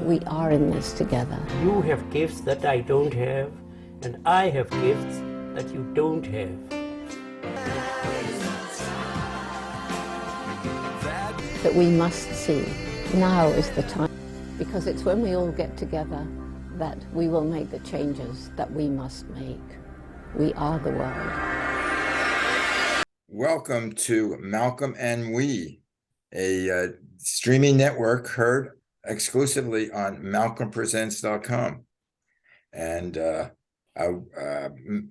We are in this together. You have gifts that I don't have, and I have gifts that you don't have. That we must see. Now is the time, because it's when we all get together that we will make the changes that we must make. We are the world. Welcome to Malcolm and We, a streaming network heard exclusively on malcolmpresents.com. And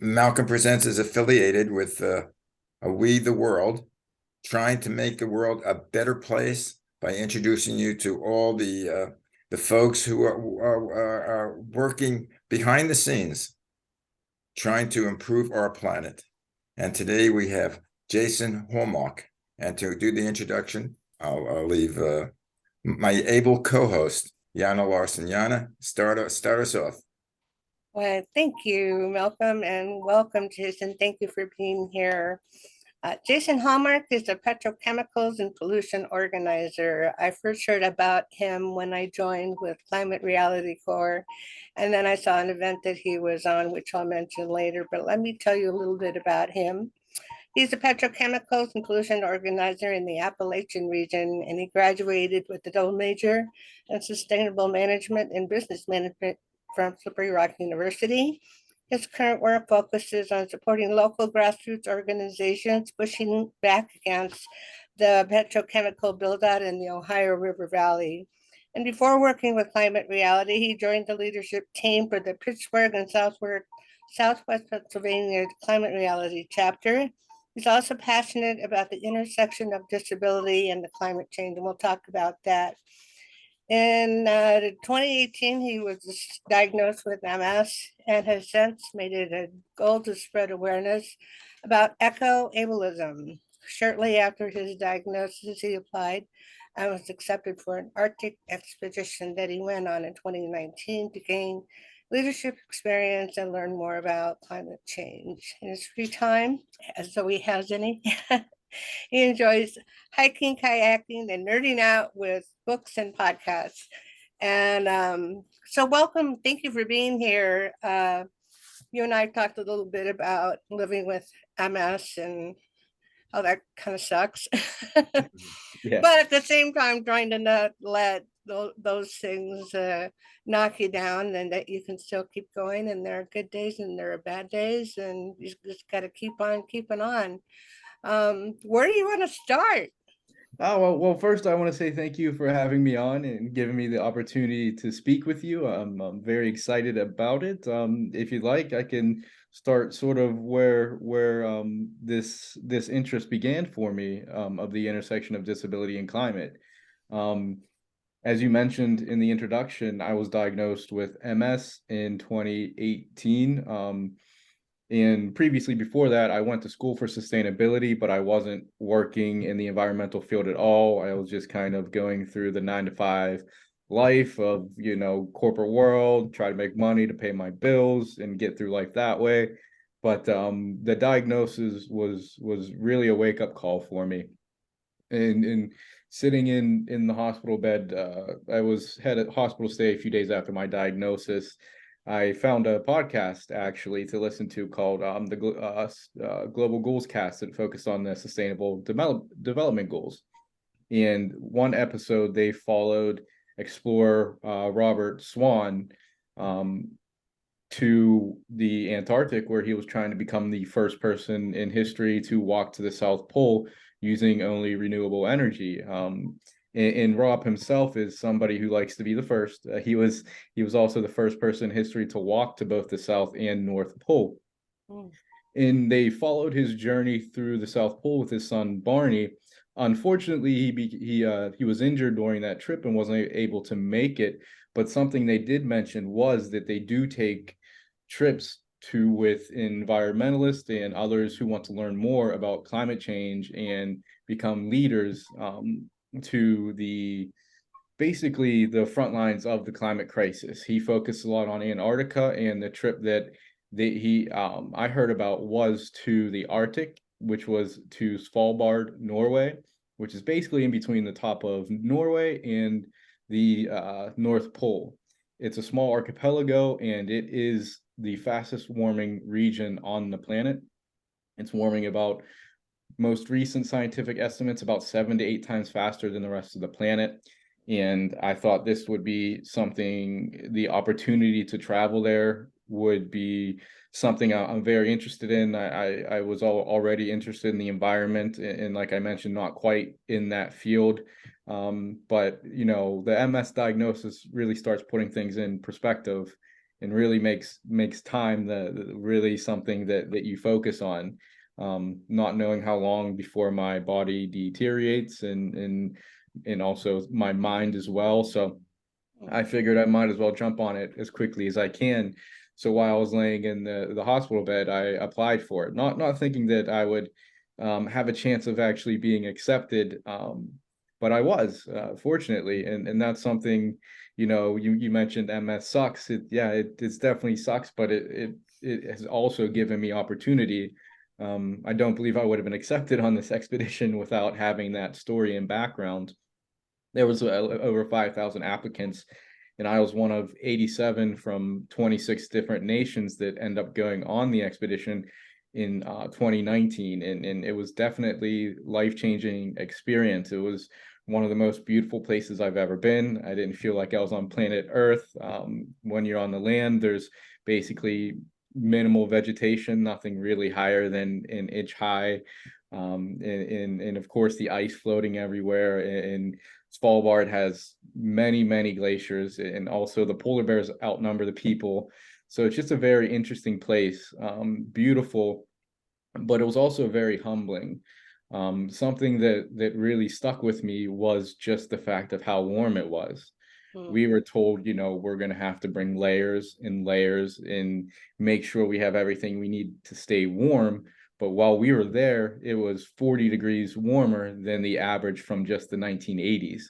Malcolm Presents is affiliated with We the World, trying to make the world a better place by introducing you to all the folks who are working behind the scenes, trying to improve our planet. And today we have Jason Hallmark. And to do the introduction, I'll leave my able co-host, Yana Larson. Yana, start us off. Well, thank you, Malcolm, and welcome, Jason. Thank you for being here. Jason Hallmark is a petrochemicals and pollution organizer. I first heard about him when I joined with Climate Reality Corps, and then I saw an event that he was on, which I'll mention later, but let me tell you a little bit about him. He's a petrochemicals and pollution organizer in the Appalachian region, and he graduated with a double major in sustainable management and business management from Slippery Rock University. His current work focuses on supporting local grassroots organizations pushing back against the petrochemical buildout in the Ohio River Valley. And before working with Climate Reality, he joined the leadership team for the Pittsburgh and Southwest Pennsylvania Climate Reality chapter. He's also passionate about the intersection of disability and the climate change, and we'll talk about that. In 2018, he was diagnosed with MS and has since made it a goal to spread awareness about eco-ableism. Shortly after his diagnosis, he applied and was accepted for an Arctic expedition that he went on in 2019 to gain leadership experience and learn more about climate change. In his free time, as though he has any, he enjoys hiking, kayaking, and nerding out with books and podcasts. And so welcome. Thank you for being here. You and I talked a little bit about living with MS and how that kind of sucks. Yeah. But at the same time, trying to not let those things knock you down, and that you can still keep going. And there are good days and there are bad days, and you just got to keep on keeping on. Where do you want to start? Oh, well, first I want to say thank you for having me on and giving me the opportunity to speak with you. I'm very excited about it. If you'd like, I can start sort of where this interest began for me, of the intersection of disability and climate. As you mentioned in the introduction, I was diagnosed with MS in 2018. And previously, before that, I went to school for sustainability, but I wasn't working in the environmental field at all. I was just kind of going through the 9-to-5 life of, corporate world, try to make money to pay my bills and get through life that way. But the diagnosis was really a wake-up call for me. And sitting in the hospital bed, I had a hospital stay a few days after my diagnosis. I found a podcast actually to listen to called the Global Goals Cast that focused on the sustainable development goals. And one episode they followed explorer Robert Swan to the Antarctic, where he was trying to become the first person in history to walk to the South Pole using only renewable energy. And Rob himself is somebody who likes to be the first. He was also the first person in history to walk to both the South and North Pole. And they followed his journey through the South Pole with his son Barney. Unfortunately, he was injured during that trip and wasn't able to make it. But something they did mention was that they do take trips with environmentalists and others who want to learn more about climate change and become leaders to basically the front lines of the climate crisis. He focused a lot on Antarctica, and the trip that I heard about was to the Arctic, which was to Svalbard, Norway, which is basically in between the top of Norway and the North Pole. It's a small archipelago, and it is the fastest warming region on the planet. It's warming about, most recent scientific estimates, about 7 to 8 times faster than the rest of the planet. And I thought this would be something, the opportunity to travel there would be something I'm very interested in. I was already interested in the environment, and like I mentioned, not quite in that field. But you know, the MS diagnosis really starts putting things in perspective, and really makes time the really something that you focus on. Not knowing how long before my body deteriorates, and also my mind as well. So I figured I might as well jump on it as quickly as I can. So while I was laying in the hospital bed, I applied for it, not thinking that I would have a chance of actually being accepted. But I was, fortunately, and that's something, you know, you mentioned MS sucks. It's definitely sucks, but it has also given me opportunity. I don't believe I would have been accepted on this expedition without having that story and background. There was over 5,000 applicants, and I was one of 87 from 26 different nations that end up going on the expedition in 2019, and it was definitely life-changing experience. It was one of the most beautiful places I've ever been. I didn't feel like I was on planet Earth. When you're on the land, there's basically minimal vegetation, nothing really higher than an inch high. And of course the ice floating everywhere. And Svalbard has many glaciers, and also the polar bears outnumber the people. So it's just a very interesting place, beautiful, but it was also very humbling. Something that really stuck with me was just the fact of how warm it was. We were told, you know, we're going to have to bring layers and layers and make sure we have everything we need to stay warm. But while we were there, it was 40 degrees warmer than the average from just the 1980s.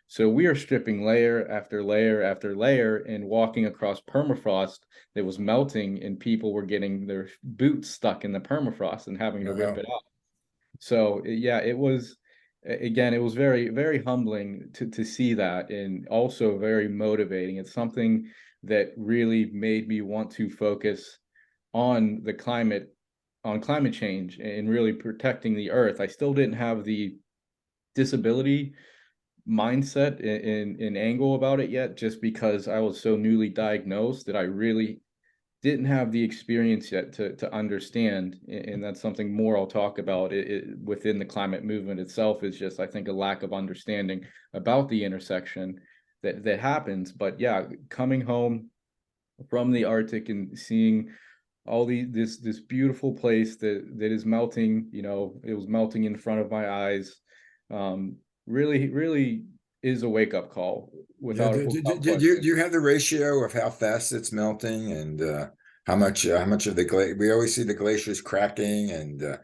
So we are stripping layer after layer after layer and walking across permafrost that was melting, and people were getting their boots stuck in the permafrost and having to rip Wow. it out. So yeah, it was, again, it was very humbling to see that, and also very motivating. It's something that really made me want to focus on the climate, on climate change, and really protecting the earth. I still didn't have the disability mindset in angle about it yet, just because I was so newly diagnosed that I really didn't have the experience yet to understand. And that's something more I'll talk about within the climate movement itself, is just, I think, a lack of understanding about the intersection that happens. But yeah, coming home from the Arctic and seeing all this beautiful place that is melting, you know, it was melting in front of my eyes. Really is a wake-up call, Yeah. without Do you question. do you have the ratio of how fast it's melting, and how much of the we always see the glaciers cracking, and but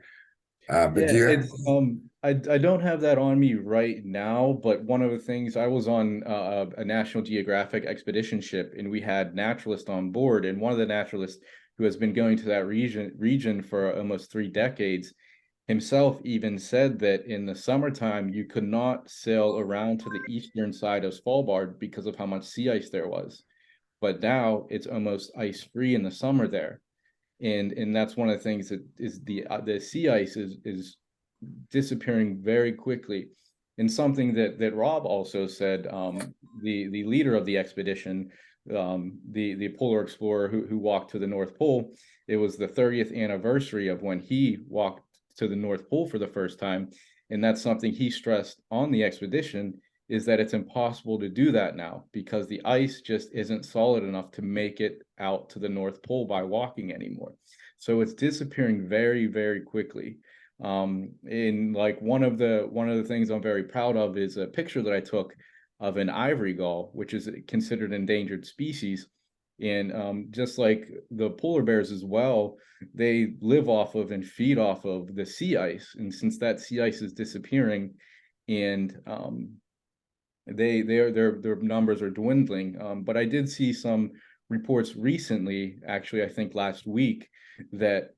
Yeah, do you have, it's I don't have that on me right now, but one of the things, I was on a National Geographic expedition ship, and we had naturalists on board, and one of the naturalists, who has been going to that region for almost 3 decades, himself even said that in the summertime you could not sail around to the eastern side of Svalbard because of how much sea ice there was. But now it's almost ice free in the summer there. And that's one of the things that is the sea ice is disappearing very quickly. And something that Rob also said, the leader of the expedition, the polar explorer who walked to the North Pole, it was the 30th anniversary of when he walked to the North Pole for the first time. And that's something he stressed on the expedition, is that it's impossible to do that now because the ice just isn't solid enough to make it out to the North Pole by walking anymore. So it's disappearing very quickly. In like one of the things I'm very proud of is a picture that I took of an ivory gull, which is considered an endangered species. And just like the polar bears as well, they live off of and feed off of the sea ice. And since that sea ice is disappearing, and their numbers are dwindling. But I did see some reports recently, actually, I think last week, that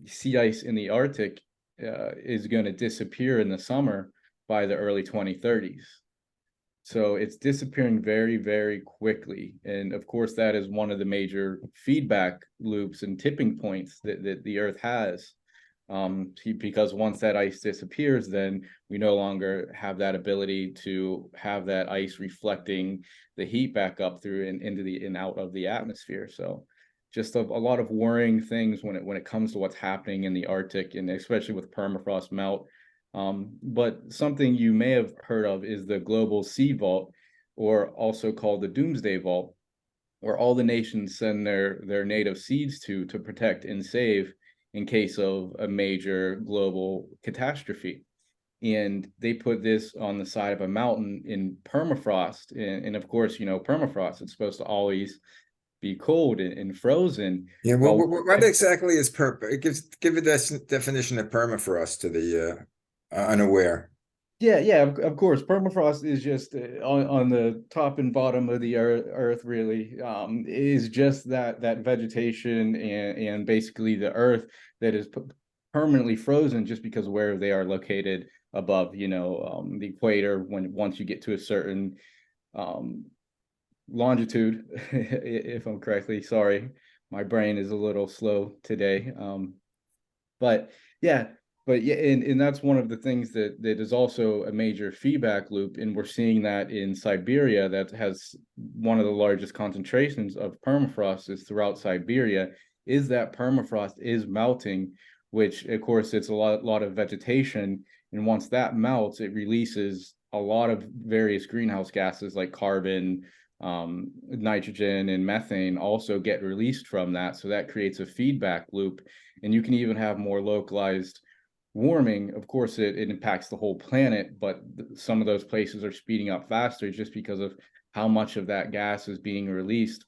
sea ice in the Arctic is going to disappear in the summer by the early 2030s. So it's disappearing very, very quickly. And of course, that is one of the major feedback loops and tipping points that the Earth has. Because once that ice disappears, then we no longer have that ability to have that ice reflecting the heat back up through and into the and out of the atmosphere. So just a lot of worrying things when it comes to what's happening in the Arctic, and especially with permafrost melt. But something you may have heard of is the global sea vault, or also called the doomsday vault, where all the nations send their native seeds to protect and save in case of a major global catastrophe. And they put this on the side of a mountain in permafrost. And of course, permafrost, it's supposed to always be cold and frozen. Yeah, Well, what exactly is give a definition of permafrost to the unaware. yeah, of course. Permafrost is just on the top and bottom of the earth, really, is just that vegetation and basically the earth that is permanently frozen just because of where they are located above, the equator. Once you get to a certain longitude, if I'm correctly, sorry, my brain is a little slow today. But yeah, and that's one of the things that is also a major feedback loop, and we're seeing that in Siberia, that has one of the largest concentrations of permafrost is throughout Siberia, is that permafrost is melting, which of course it's a lot of vegetation, and once that melts, it releases a lot of various greenhouse gases like carbon, nitrogen, and methane also get released from that. So that creates a feedback loop, and you can even have more localized warming. Of course, it impacts the whole planet, but some of those places are speeding up faster just because of how much of that gas is being released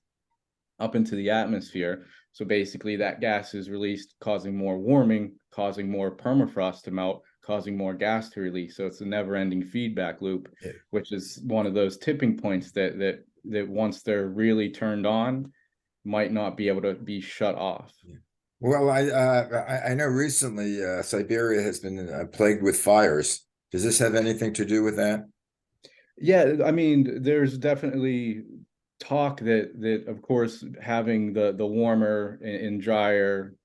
up into the atmosphere. So basically, that gas is released, causing more warming, causing more permafrost to melt, causing more gas to release. So it's a never-ending feedback loop, Yeah. which is one of those tipping points that once they're really turned on, might not be able to be shut off. Yeah. Well, I know recently Siberia has been plagued with fires. Does this have anything to do with that? Yeah, I mean, there's definitely talk that of course having the warmer and drier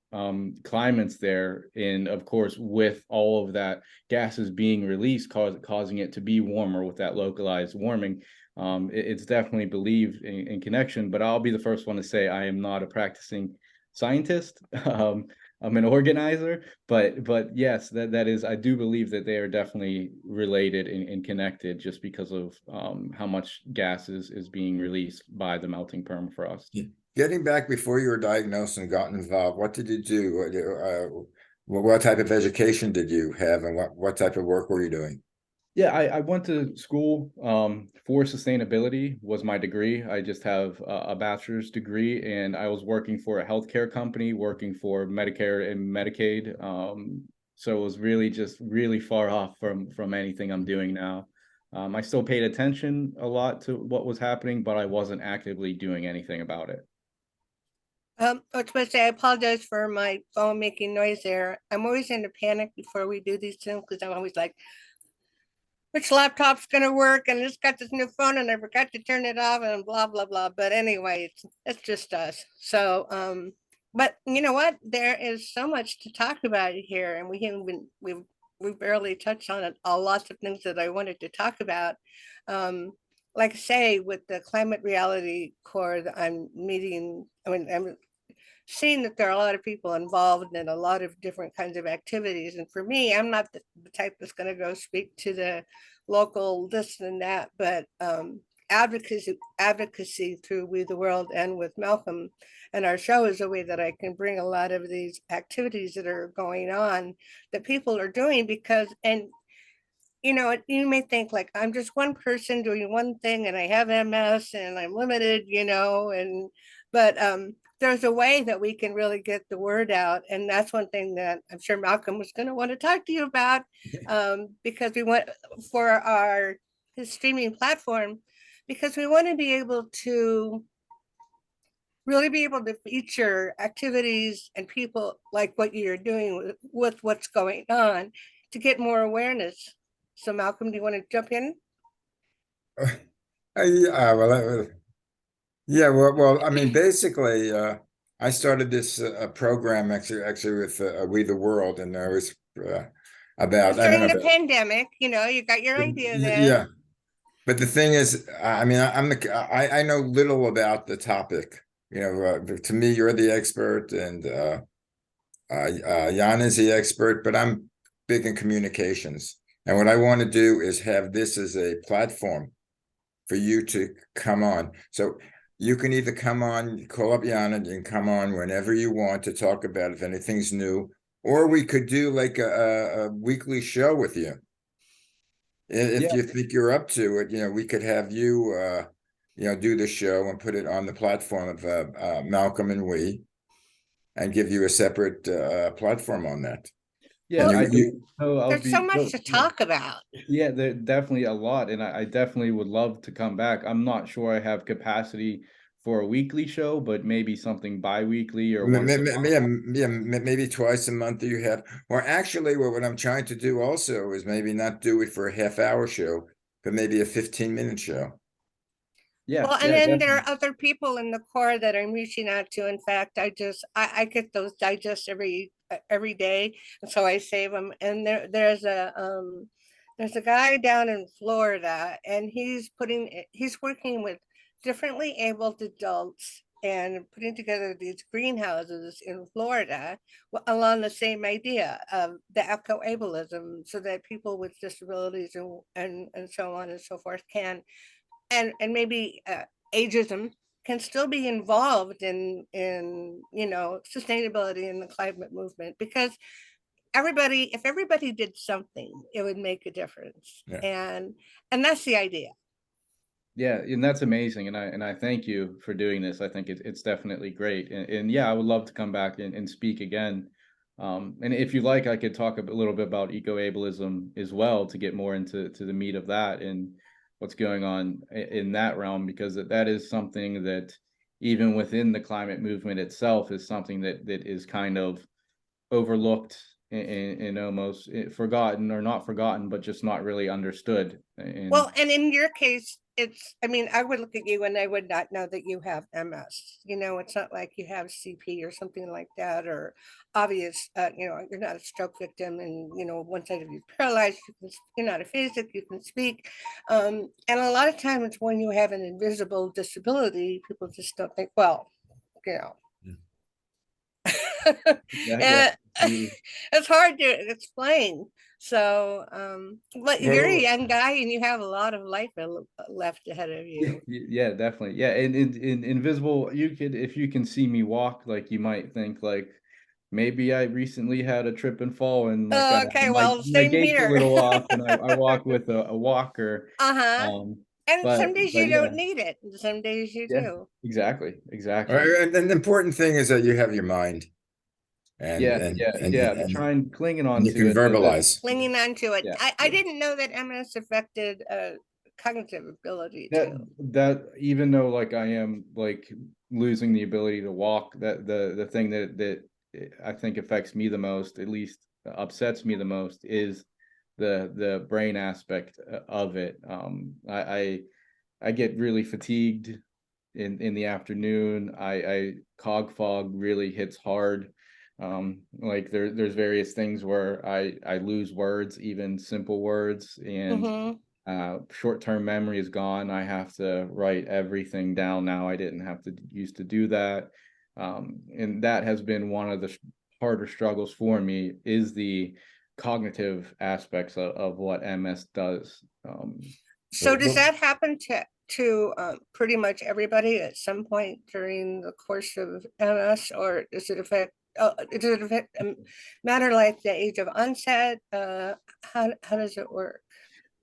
climates there, and of course with all of that gases being released, causing it to be warmer with that localized warming. It's definitely believed in connection, but I'll be the first one to say I am not a practicing scientist. I'm an organizer, but yes, that is, I do believe that they are definitely related and connected, just because of how much gas is being released by the melting permafrost. Yeah. Getting back before you were diagnosed and got involved, what did you do? What type of education did you have, and what type of work were you doing? Yeah, I went to school for sustainability was my degree. I just have a bachelor's degree, and I was working for a healthcare company, working for Medicare and Medicaid. So it was really just really far off from anything I'm doing now. I still paid attention a lot to what was happening, but I wasn't actively doing anything about it. I was supposed to say, I apologize for my phone making noise there. I'm always in a panic before we do these things because I'm always like, which laptop's gonna work? And it's got this new phone and I forgot to turn it off and blah, blah, blah. But anyway, it's just us. So, but you know what? There is so much to talk about here, and we barely touched on it, a lot of things that I wanted to talk about. Like I say, with the Climate Reality Corps that I'm meeting, I'm seeing that there are a lot of people involved in a lot of different kinds of activities. And for me, I'm not the type that's going to go speak to the local this and that, but advocacy through We the World and with Malcolm and our show is a way that I can bring a lot of these activities that are going on that people are doing. Because, and you may think like I'm just one person doing one thing and I have MS and I'm limited, but there's a way that we can really get the word out. And that's one thing that I'm sure Malcolm was going to want to talk to you about, because we want for his streaming platform, because we want to be able to really be able to feature activities and people like what you're doing with what's going on to get more awareness. So Malcolm, do you want to jump in? Yeah, well, yeah, well, I mean, basically, I started this program actually with We the World, and I was about, It's I don't during know, the about, pandemic, you got your idea yeah. then. But the thing is, I mean, I know little about the topic. To me, you're the expert, and Jan is the expert, but I'm big in communications. And what I want to do is have this as a platform for you to come on. So you can either come on, call up Jan, and you can come on whenever you want to talk about if anything's new, or we could do like a weekly show with you. If Yeah, you think you're up to it, we could have you, do the show and put it on the platform of Malcolm and we, and give you a separate platform on that. And yeah, Well, I don't know. I'll there's so be much no, to yeah. talk about. Yeah, there definitely a lot, and I definitely would love to come back. I'm not sure I have capacity for a weekly show, but maybe something bi-weekly or once a month. Yeah, maybe twice a month you have, or actually, what I'm trying to do also is maybe not do it for a half-hour show, but maybe a 15-minute show. Yeah, Well, and yeah, then there definitely. are other people in the core that I'm reaching out to. In fact, I get those digests every day, and so I save them. And there's a guy down in Florida, and he's working with differently abled adults and putting together these greenhouses in Florida along the same idea of the eco-ableism, so that people with disabilities and so on and so forth can and maybe ageism can still be involved in sustainability in the climate movement, because if everybody did something, it would make a difference. Yeah. And that's the idea. Yeah, and that's amazing, and I thank you for doing this. I think it's definitely great, and yeah, I would love to come back and speak again. And if you like, I could talk a little bit about eco-ableism as well to get more into the meat of that and what's going on in that realm, because that is something that even within the climate movement itself is something that is kind of overlooked and almost forgotten, or not forgotten, but just not really understood. And Well, and in your case, I mean, I would look at you and I would not know that you have MS. It's not like you have CP or something like that, or obvious, you're not a stroke victim and, one side of you paralyzed, you're not aphasic, you can speak. And a lot of times when you have an invisible disability, people just don't think, well, you know, yeah, yeah. and it's hard to explain. So, but you're a Well, young guy and you have a lot of life left ahead of Yeah, you. yeah, definitely. Yeah, and in invisible, if you can see me walk, like you might think like maybe I recently had a trip and fall, and like Oh, okay, my well, my same gait's a here. little off, and I walk with a walker. Uh-huh. Um, And some days but you yeah, don't need it, and some days you yeah, do. exactly. and the important thing is that you have your mind, and Yeah, and yeah, and yeah. and, Trying clinging and on you to can it. verbalize. Clinging on to it. Yeah, I yeah. didn't know that MS affected cognitive ability That too. that even though like I am like losing the ability to walk, that the thing that I think affects me the most, at least upsets me the most, is the brain aspect of it. I get really fatigued in the afternoon. I cog fog really hits hard. Like there's various things where I lose words, even simple words, and Mm-hmm. short-term memory is gone. I have to write everything down now. I didn't have to used to do that. And that has been one of the harder struggles for me, is the cognitive aspects of what MS does. So Well, does that happen to pretty much everybody at some point during the course of MS, or does it affect matter like the age of onset? How does it work?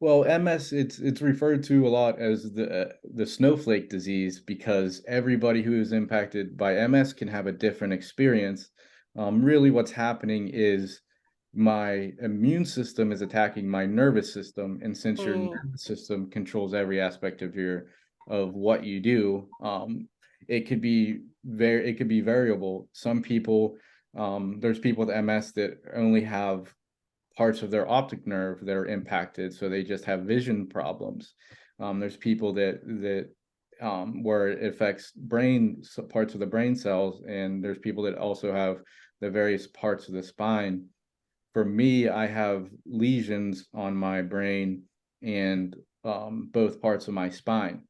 Well, MS, it's referred to a lot as the snowflake disease, because everybody who is impacted by MS can have a different experience. Really, what's happening is my immune system is attacking my nervous system, and since your Mm, nervous system controls every aspect of what you do, it could be variable. Some people, there's people with MS that only have parts of their optic nerve that are impacted, so they just have vision problems. There's people that where it affects parts of the brain cells, and there's people that also have the various parts of the spine. For me, I have lesions on my brain and both parts of my spine.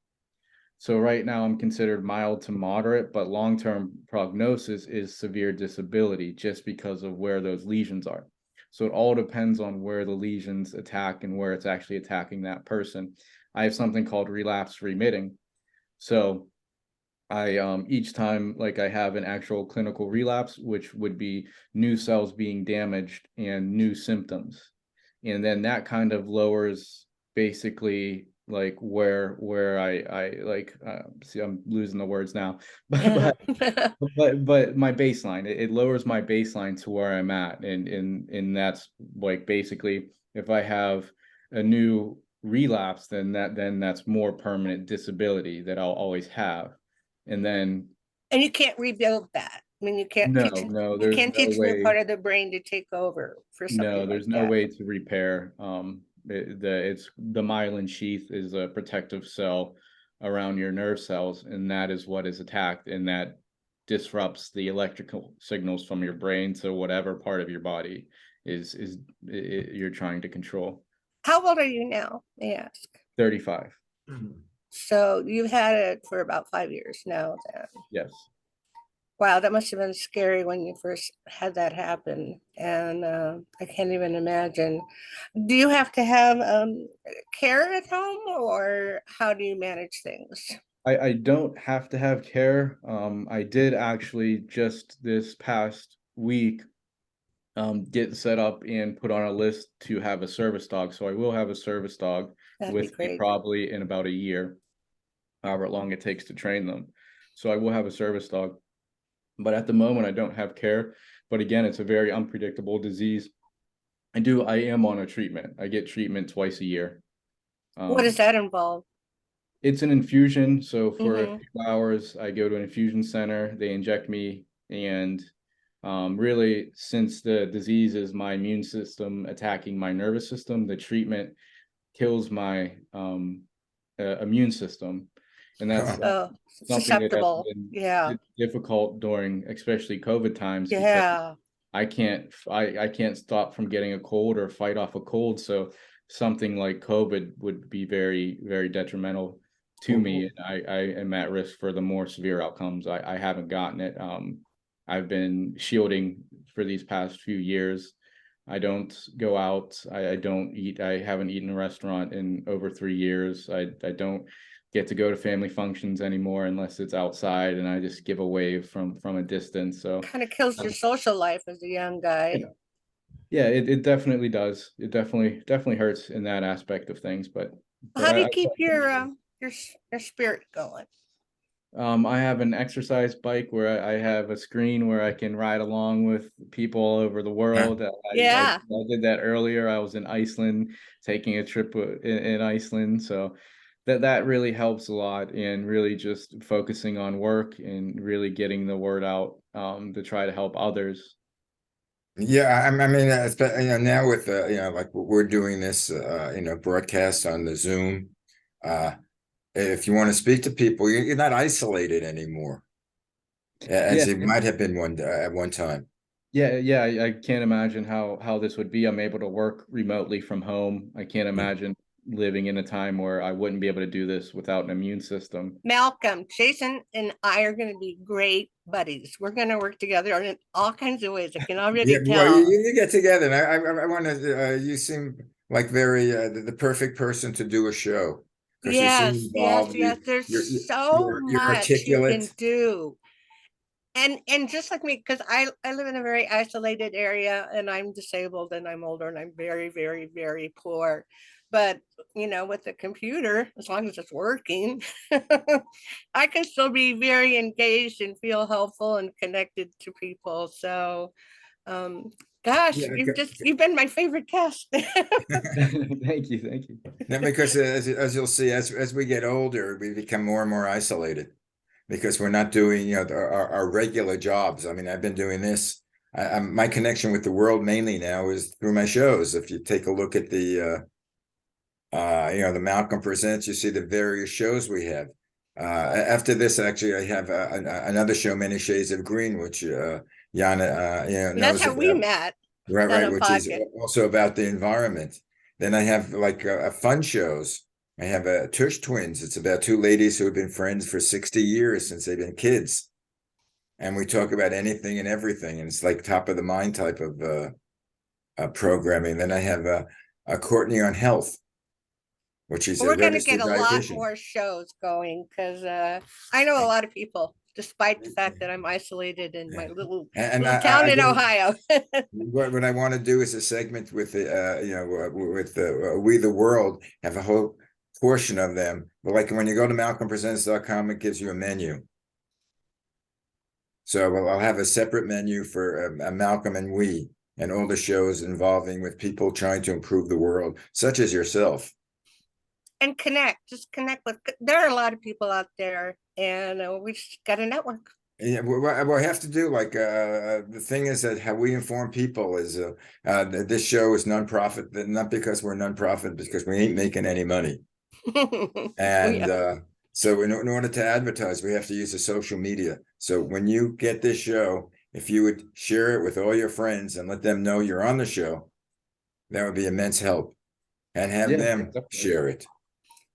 So right now I'm considered mild to moderate, but long-term prognosis is severe disability just because of where those lesions are. So it all depends on where the lesions attack and where it's actually attacking that person. I have something called relapse remitting. So I each time like I have an actual clinical relapse, which would be new cells being damaged and new symptoms. And then that kind of lowers basically like where I like see, I'm losing the words now, but but my baseline, it lowers my baseline to where I'm at, and that's like basically if I have a new relapse, then that's more permanent disability that I'll always have. And then And you can't rebuild that. I mean, no, you there's can't no teach a new way. part of the brain to take over for No, something like there's no that. way to repair. It's the myelin sheath is a protective cell around your nerve cells, and that is what is attacked, and that disrupts the electrical signals from your brain to whatever part of your body you're trying to control. How old are you now, may I ask? 35. So you've had it for about 5 years now then. Yes. Wow, that must have been scary when you first had that happen. And I can't even imagine. Do you have to have care at home, or how do you manage things? I don't have to have care. I did actually just this past week get set up and put on a list to have a service dog. So I will have a service dog That'd be with me great. probably in about a year, however long it takes to train them. So I will have a service dog. But at the moment, I don't have care. But again, it's a very unpredictable disease. I am on a treatment. I get treatment twice a year. What does that involve? It's an infusion. So for a Mhm. few hours, I go to an infusion center. They inject me. And really, since the disease is my immune system attacking my nervous system, the treatment kills my immune system. And that's Oh, something that has susceptible. Yeah. been difficult during especially COVID times because Yeah. I can't stop from getting a cold or fight off a cold. So something like COVID would be very, very detrimental to me. And I am at risk for the more severe outcomes. I haven't gotten it. I've been shielding for these past few years. I don't go out. I don't eat. I haven't eaten in a restaurant in over 3 years. I don't get to go to family functions anymore unless it's outside, and I just give away from a distance. So Kind of kills your social life as a young guy. yeah, it definitely does. It definitely hurts in that aspect of things. But How do you I keep your spirit going? I have an exercise bike where I have a screen where I can ride along with people all over the world. Yeah. I did that earlier. I was in Iceland, taking a trip in Iceland. So that really helps a lot, and really just focusing on work and really getting the word out to try to help others. Yeah, I mean, now with like we're doing this, broadcast on the Zoom. If you want to speak to people, you're not isolated anymore, Yeah. as you might have been at one time. Yeah, I can't imagine how this would be. I'm able to work remotely from home. I can't imagine living in a time where I wouldn't be able to do this without an immune system. Malcolm, Jason, and I are going to be great buddies. We're going to work together in all kinds of ways. I can Yeah, already well, tell. you get together, and I want to. You seem like very the perfect person to do a show because you seem Yes, yes, involved. yes. There's You're so you're much you can articulate. do. And just like me, because I live in a very isolated area, and I'm disabled, and I'm older, and I'm very, very, very poor. But with the computer, as long as it's working, I can still be very engaged and feel helpful and connected to people. So um gosh, Yeah, you've been my favorite guest. Thank you, thank you. now, because as you'll see, as we get older, we become more and more isolated because we're not doing our regular jobs. I mean, I've been doing this. My connection with the world mainly now is through my shows. If you take a look at the The Malcolm Presents, you see the various shows we have. After this, actually, I have another show, Many Shades of Green, which Yana, And that's knows how we about. met Right, on right, a which is podcast. also about the environment. Then I have like fun shows. I have Tush Twins. It's about two ladies who have been friends for 60 years since they've been kids. And we talk about anything and everything. And it's like top of the mind type of programming. Then I have a Courtney on Health, which is a We're going to get registered a lot dietitian. more shows going because I know a lot of people, despite the fact that I'm isolated in my little town in Ohio. What I want to do is a segment with the with We the World, have a whole portion of them. But like when you go to malcolmpresents.com, it gives you a menu. So I'll have a separate menu for Malcolm and We, and all the shows involving with people trying to improve the world, such as yourself. And just connect with, there are a lot of people out there, and we just got a network. Yeah, what I have to do, like the thing is that how we inform people is this show is nonprofit, not because we're nonprofit, because we ain't making any money. And so in order to advertise, we have to use the social media. So when you get this show, if you would share it with all your friends and let them know you're on the show, that would be immense help. And have them share it.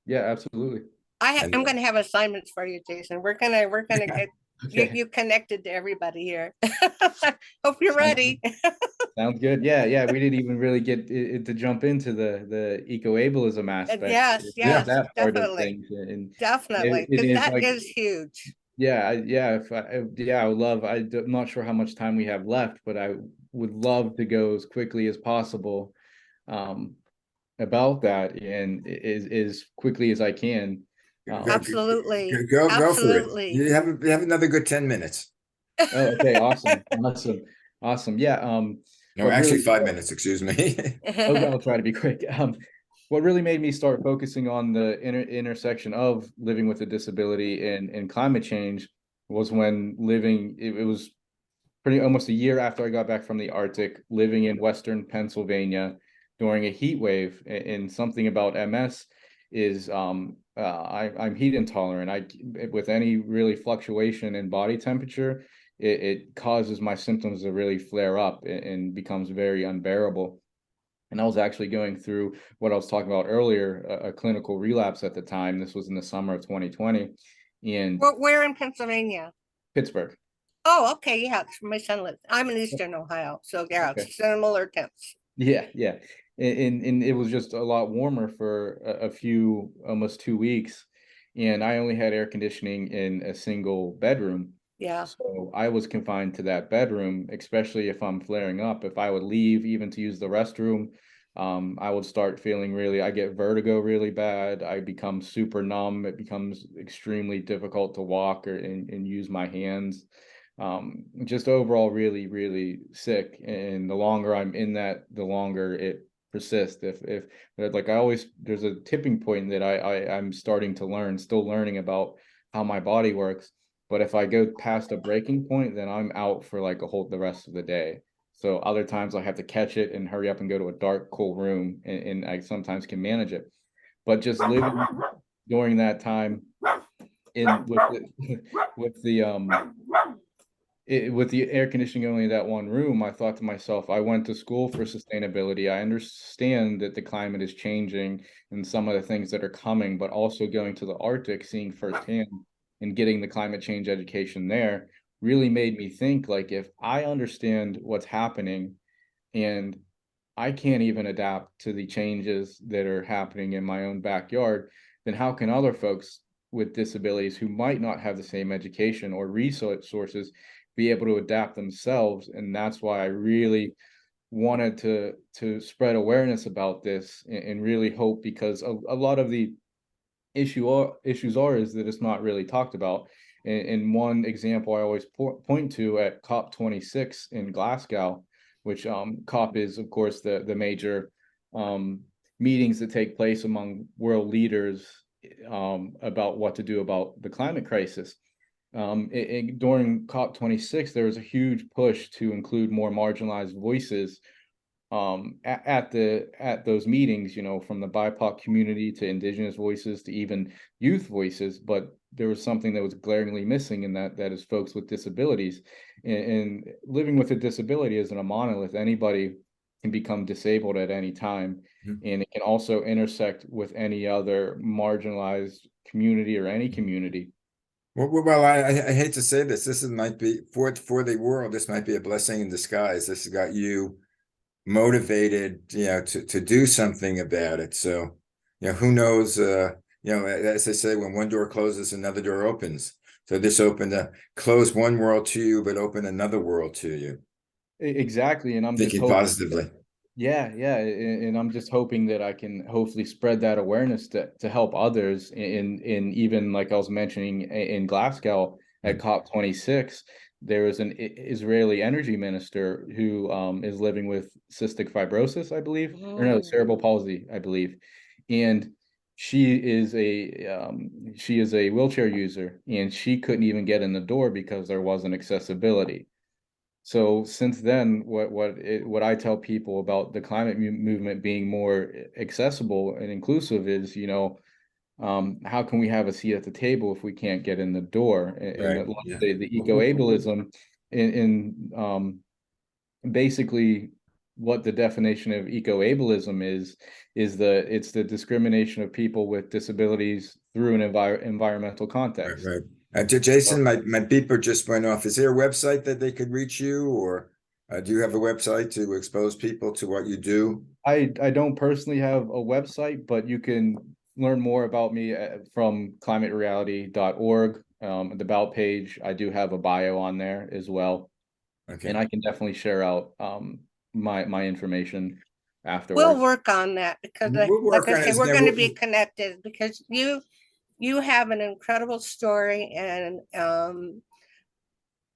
Yeah, absolutely. I'm going to have assignments for you, Jason. We're gonna get you connected to everybody here. Hope you're ready. Sounds good. Yeah. We didn't even really get to jump into the eco-ableism aspect. Yes, that part of definitely. things. And definitely, because that like, is huge. Yeah. I would love. I'm not sure how much time we have left, but I would love to go as quickly as possible about that, and as quickly as I can. Absolutely. Go Absolutely. for it. You have another good 10 minutes. Oh, okay. Awesome. Yeah. No, actually 5 minutes, excuse me. I'll try to be quick. What really made me start focusing on the intersection of living with a disability and climate change was when it was pretty almost a year after I got back from the Arctic, living in Western Pennsylvania during a heat wave. And something about MS is I'm heat intolerant. With any really fluctuation in body temperature, it causes my symptoms to really flare up and becomes very unbearable. And I was actually going through what I was talking about earlier, a clinical relapse at the time. This was in the summer of 2020. And where in Pennsylvania? Pittsburgh. Oh, okay. Yeah, my son lives. I'm in Eastern Ohio, so yeah, it's similar temps. Yeah. And it was just a lot warmer for a few, almost 2 weeks. And I only had air conditioning in a single bedroom. Yeah. So I was confined to that bedroom, especially if I'm flaring up. If I would leave even to use the restroom, I would start feeling I get vertigo really bad. I become super numb. It becomes extremely difficult to walk and use my hands. Just overall really, really sick. And the longer I'm in that, the longer it persists. If like there's a tipping point that I'm starting to still learning about how my body works. But if I go past a breaking point, then I'm out for like the rest of the day. So other times I have to catch it and hurry up and go to a dark, cool room, and I sometimes can manage it. But just living during that time with the air conditioning only in that one room, I thought to myself, I went to school for sustainability. I understand that the climate is changing and some of the things that are coming, but also going to the Arctic, seeing firsthand and getting the climate change education there really made me think, like, if I understand what's happening and I can't even adapt to the changes that are happening in my own backyard, then how can other folks with disabilities who might not have the same education or resources be able to adapt themselves? And that's why I really wanted to spread awareness about this and really hope, because a lot of the issues is that it's not really talked about. And one example I always point to at COP26 in Glasgow, which COP is, of course, the major meetings that take place among world leaders about what to do about the climate crisis. During COP26, there was a huge push to include more marginalized voices at those meetings, from the BIPOC community to indigenous voices to even youth voices, but there was something that was glaringly missing, and that is folks with disabilities. And living with a disability isn't a monolith. Anybody can become disabled at any time, and it can also intersect with any other marginalized community or any community. Well, I hate to say this. Might be for the world. This might be a blessing in disguise. This has got you motivated, to do something about it. So, who knows? As they say, when one door closes, another door opens. So this opened close one world to you, but open another world to you. Exactly, and I'm just Thinking hoping, positively. yeah, and I'm just hoping that I can hopefully spread that awareness to help others. In even like I was mentioning in Glasgow at COP26, there was an Israeli energy minister who is living with cystic fibrosis, I believe, or no, cerebral palsy, I believe, and she is a wheelchair user, and she couldn't even get in the door because there wasn't accessibility. So since then, what I tell people about the climate movement being more accessible and inclusive is, how can we have a seat at the table if we can't get in the door? And Right. the eco-ableism in basically what the definition of eco-ableism is it's the discrimination of people with disabilities through an environmental context. Right. Jason, my beeper just went off. Is there a website that they could reach you, or do you have a website to expose people to what you do? I don't personally have a website, but you can learn more about me from climatereality.org. The About page, I do have a bio on there as well. Okay. And I can definitely share out my information afterwards. We'll work on that because like I say, we're going to be connected because you have an incredible story, and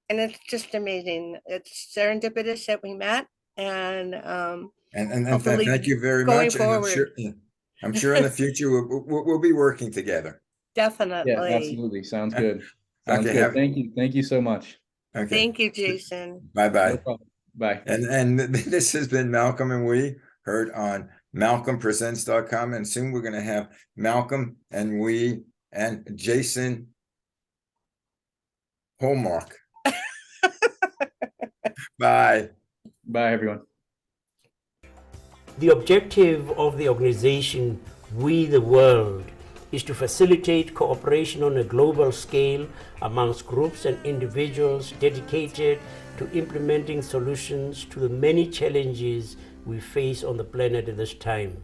it's just amazing. It's serendipitous that we met, and thank you very going much. forward. And I'm sure in the future we'll be working together. Definitely. Yeah, absolutely. Sounds good. Sounds Okay, good. Thank you so much. Okay. Thank you, Jason. Bye-bye. No problem. Bye. And this has been Malcolm and We, heard on malcolmpresents.com, and soon we're going to have Malcolm and We and Jason Hallmark. Bye. Bye, everyone. The objective of the organization We the World is to facilitate cooperation on a global scale amongst groups and individuals dedicated to implementing solutions to the many challenges we face on the planet at this time.